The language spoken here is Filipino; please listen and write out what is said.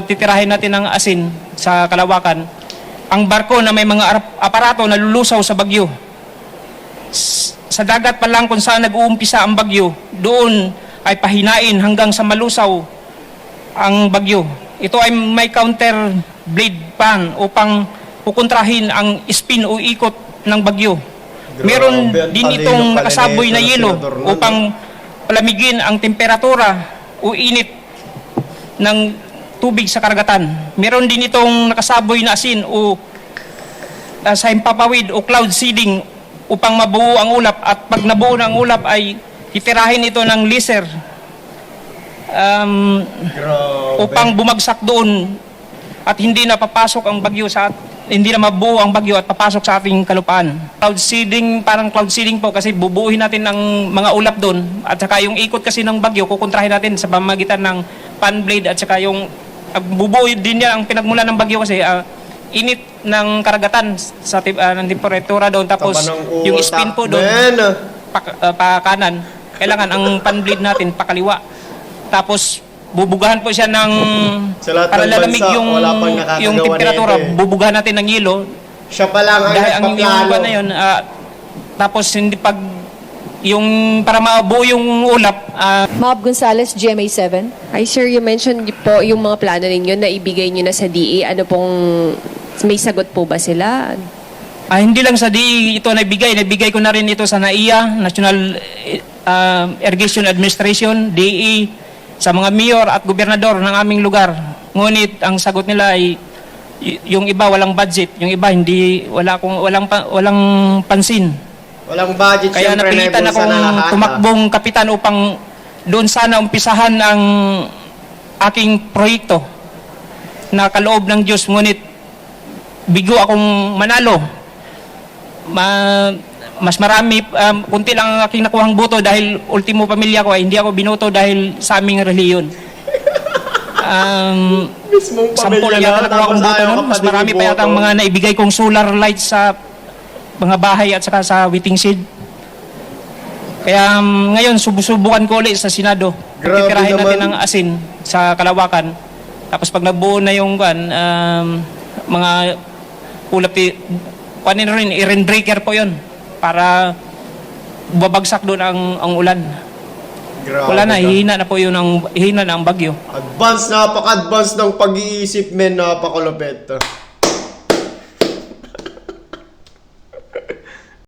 titirahin natin ng asin sa kalawakan, ang barko na may mga aparato na lulusaw sa bagyo. Sa dagat pa lang kung saan nag-uumpisa ang bagyo, doon ay pahinain hanggang sa malusaw ang bagyo. Ito ay may counter blade pan upang pukontrahin ang spin o ikot ng bagyo. Meron din itong nakasaboy na yelo upang palamigin ang temperatura o init ng tubig sa karagatan. Meron din itong nakasaboy na asin o sa himpapawid o cloud seeding upang mabuo ang ulap, at pag nabuo ng ulap ay titirahin ito ng laser upang bumagsak doon at hindi na papasok ang bagyo hindi na mabuo ang bagyo at papasok sa ating kalupaan. Cloud seeding, parang cloud seeding po kasi bubuuhin natin ng mga ulap doon, at saka yung ikot kasi ng bagyo kukontrahin natin sa pamamagitan ng fan blade, at saka yung bubuo din niya ang pinagmula ng bagyo kasi init ng karagatan sa ng temperatura doon, tapos yung spin po doon pa kanan, kailangan ang fan blade natin pakaliwa, tapos bubugahan po siya ng para lalamig yung temperatura. Bubugahan natin ng yelo. Siya pa lang ang dahil ang nagpaplano. na yun, tapos hindi pag yung para mabuo yung ulap. Mab Gonzales, GMA7. Hi sir, you mentioned po yung mga plano ninyo na ibigay nyo na sa DA. Ano pong, may sagot po ba sila? Hindi lang sa DE ito nabigay ko na rin ito sa NAIA, National Irrigation Administration, DE, sa mga mayor at gobernador ng aming lugar. Ngunit ang sagot nila ay yung iba walang budget, yung iba walang pansin. Walang budget. Kaya napilitan akong tumakbong kapitan upang doon sana umpisahan ang aking proyekto na kaloob ng Diyos. Ngunit bigo akong manalo. Mas marami, kunti lang ang aking nakuhang boto dahil ultimo pamilya ko ay hindi ako binoto dahil sa aming reliyon. Sampo lang yata nakuha kong boto nun. Mas marami pa yata ang mga naibigay kong solar lights sa mga bahay at saka sa waiting shed. Kaya ngayon subukan ko ulit sa Senado. Titirahin natin ng asin sa kalawakan. Tapos pag nabuo na yung mga ulap, kunin rin, i-rain breaker po yun para babagsak doon ang ulan. Grabe. Wala na, hihina na po yun hihina na ang bagyo. Napaka-advance ng pag-iisip, men, napakalupit.